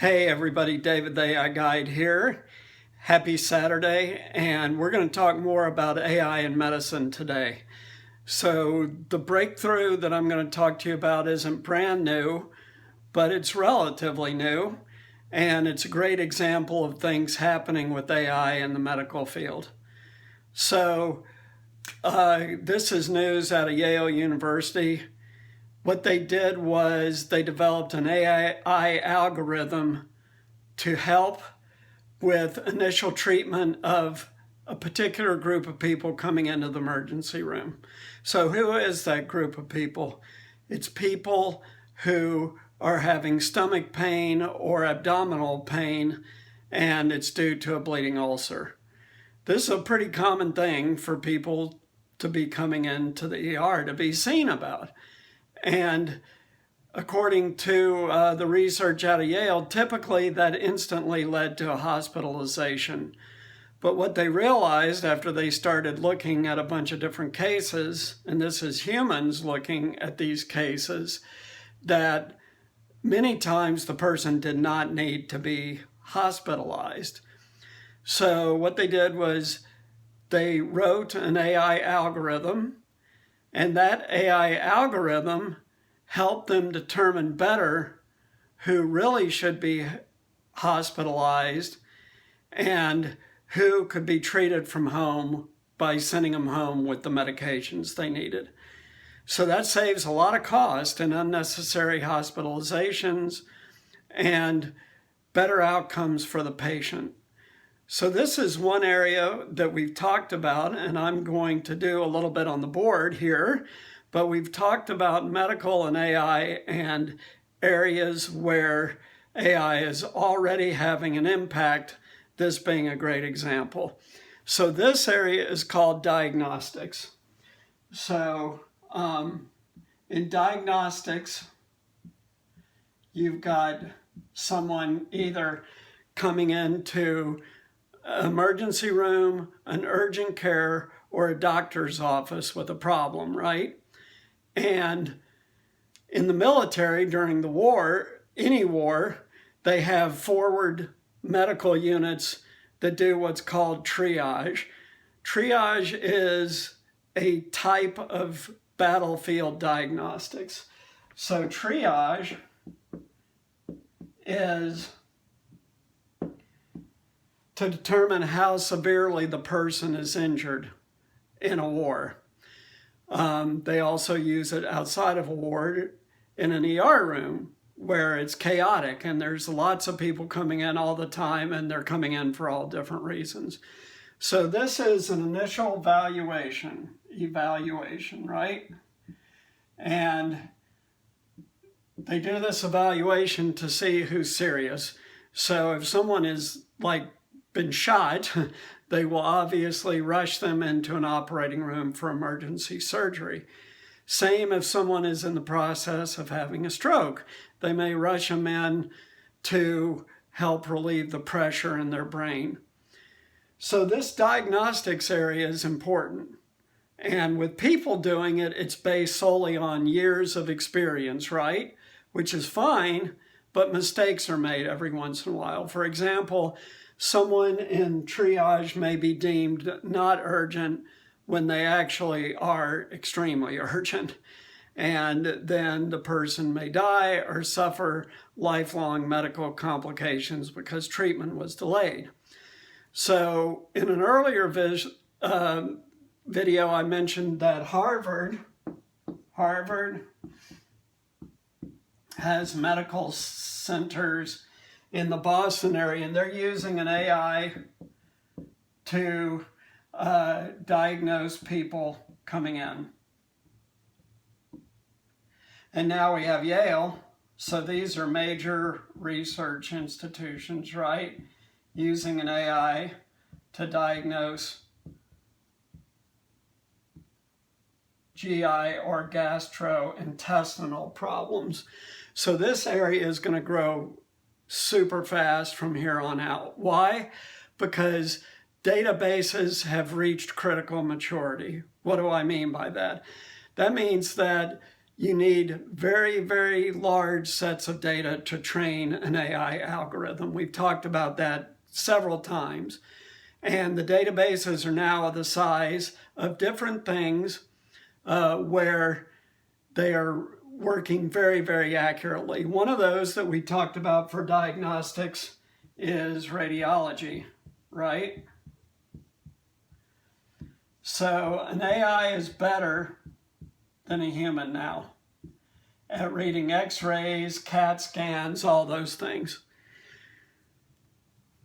Hey everybody, David the AI Guide here. Happy Saturday, and we're going to talk more about AI in medicine today. So the breakthrough that I'm going to talk to you about isn't brand new, but it's relatively new, and it's a great example of things happening with AI in the medical field. So this is news out of Yale University. What they did was they developed an AI algorithm to help with initial treatment of a particular group of people coming into the emergency room. So who is that group of people? It's people who are having stomach pain or abdominal pain, and it's due to a bleeding ulcer. This is a pretty common thing for people to be coming into the ER to be seen about. And according to the research out of Yale, typically that instantly led to a hospitalization. But what they realized after they started looking at a bunch of different cases, and this is humans looking at these cases, that many times the person did not need to be hospitalized. So what they did was they wrote an AI algorithm, and that AI algorithm helped them determine better who really should be hospitalized and who could be treated from home by sending them home with the medications they needed. So that saves a lot of cost and unnecessary hospitalizations and better outcomes for the patient. So this is one area that we've talked about, and I'm going to do a little bit on the board here, but we've talked about medical and AI and areas where AI is already having an impact, this being a great example. So this area is called diagnostics. So in diagnostics, you've got someone either coming into emergency room, an urgent care, or a doctor's office with a problem, right? And in the military during the war, any war, they have forward medical units that do what's called triage. Triage is a type of battlefield diagnostics. So triage is to determine how severely the person is injured in a war. They also use it outside of a ward in an ER room where it's chaotic and there's lots of people coming in all the time and they're coming in for all different reasons. So this is an initial evaluation, right? And they do this evaluation to see who's serious. So if someone is been shot, they will obviously rush them into an operating room for emergency surgery. Same if someone is in the process of having a stroke. They may rush them in to help relieve the pressure in their brain. So this diagnostics area is important. And with people doing it, it's based solely on years of experience, right? Which is fine, but mistakes are made every once in a while. For example, someone in triage may be deemed not urgent when they actually are extremely urgent. And then the person may die or suffer lifelong medical complications because treatment was delayed. So in an earlier video, I mentioned that Harvard has medical centers in the Boston area, and they're using an AI to diagnose people coming in. And now we have Yale. So these are major research institutions, right? Using an AI to diagnose GI or gastrointestinal problems. So this area is going to grow super fast from here on out. Why? Because databases have reached critical maturity. What do I mean by that? That means that you need very, very large sets of data to train an AI algorithm. We've talked about that several times. And the databases are now the size of different things where they are working very, very accurately. One of those that we talked about for diagnostics is radiology, right? So an AI is better than a human now at reading x-rays, CAT scans, all those things.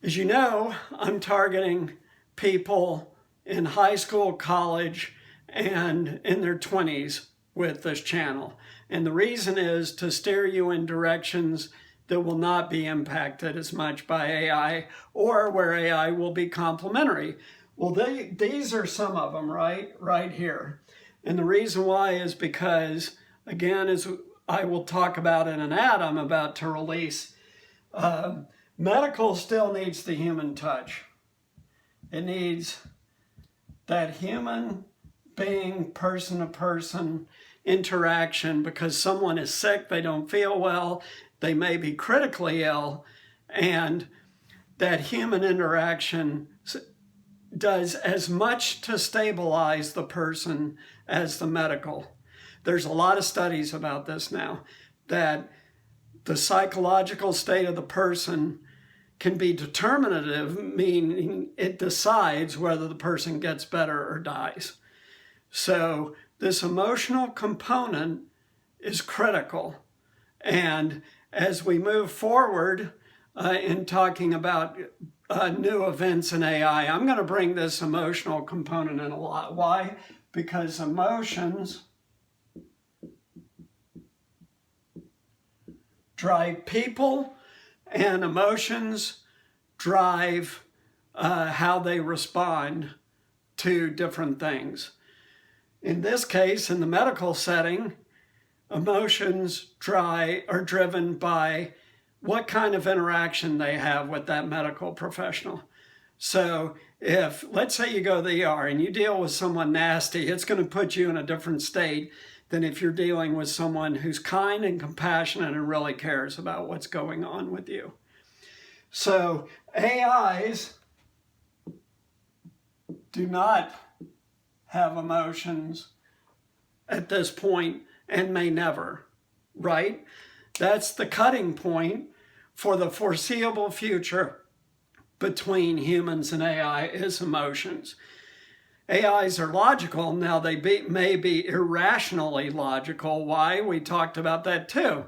As you know, I'm targeting people in high school, college, and in their 20s with this channel. And the reason is to steer you in directions that will not be impacted as much by AI, or where AI will be complementary. Well, these are some of them right here. And the reason why is because, again, as I will talk about in an ad I'm about to release, medical still needs the human touch. It needs that human being, person-to-person interaction, because someone is sick, they don't feel well, they may be critically ill, and that human interaction does as much to stabilize the person as the medical. There's a lot of studies about this now, that the psychological state of the person can be determinative, meaning it decides whether the person gets better or dies. So this emotional component is critical. And as we move forward in talking about new events in AI, I'm going to bring this emotional component in a lot. Why? Because emotions drive people, and emotions drive how they respond to different things. In this case, in the medical setting, emotions are driven by what kind of interaction they have with that medical professional. So if, let's say you go to the ER and you deal with someone nasty, it's going to put you in a different state than if you're dealing with someone who's kind and compassionate and really cares about what's going on with you. So AIs do not have emotions at this point and may never, right? That's the cutting point for the foreseeable future between humans and AI is emotions. AIs are logical. Now they may be irrationally logical. Why? We talked about that too.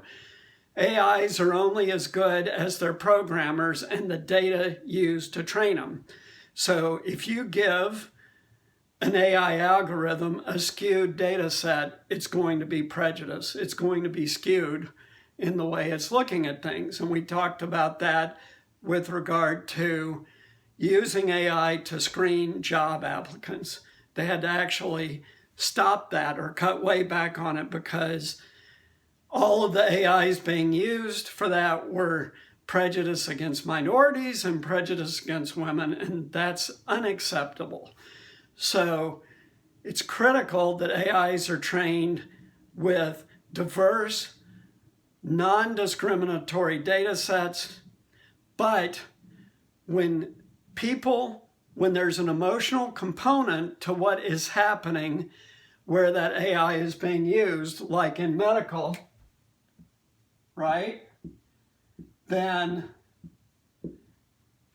AIs are only as good as their programmers and the data used to train them. So if you give an AI algorithm a skewed data set, it's going to be prejudiced. It's going to be skewed in the way it's looking at things. And we talked about that with regard to using AI to screen job applicants. They had to actually stop that or cut way back on it because all of the AIs being used for that were prejudice against minorities and prejudice against women, and that's unacceptable. So it's critical that AIs are trained with diverse, non-discriminatory data sets, but when there's an emotional component to what is happening where that AI is being used, like in medical, right, then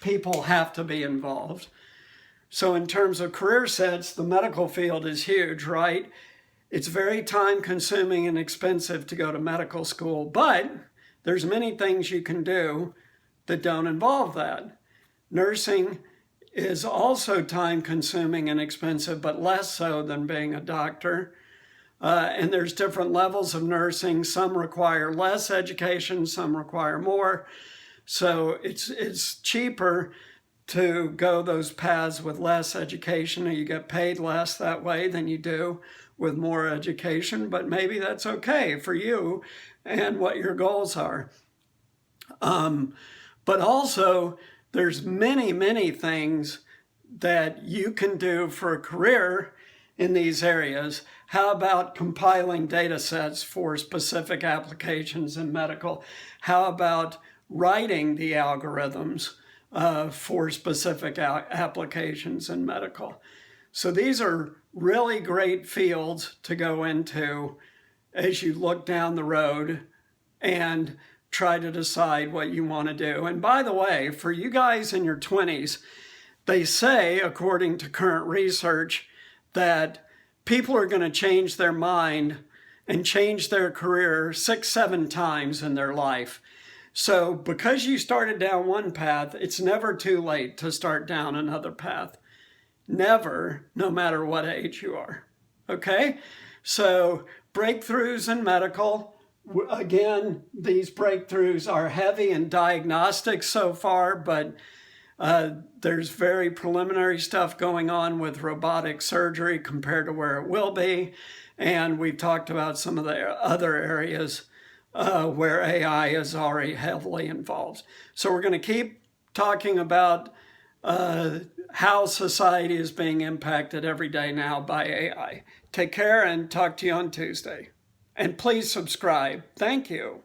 people have to be involved. So in terms of career sets, the medical field is huge, right? It's very time consuming and expensive to go to medical school, but there's many things you can do that don't involve that. Nursing is also time consuming and expensive, but less so than being a doctor. And there's different levels of nursing. Some require less education, some require more. So it's cheaper to go those paths with less education, and you get paid less that way than you do with more education, but maybe that's okay for you and what your goals are. But also, there's many, many things that you can do for a career in these areas. How about compiling data sets for specific applications in medical? How about writing the algorithms for specific applications in medical? So these are really great fields to go into as you look down the road and try to decide what you want to do. And by the way, for you guys in your 20s, they say, according to current research, that people are going to change their mind and change their career 6-7 times in their life. So because you started down one path, it's never too late to start down another path. Never, no matter what age you are. Okay? So breakthroughs in medical. Again, these breakthroughs are heavy in diagnostics so far, but there's very preliminary stuff going on with robotic surgery compared to where it will be. And we've talked about some of the other areas where AI is already heavily involved. So we're going to keep talking about how society is being impacted every day now by AI. Take care and talk to you on Tuesday. And please subscribe. Thank you.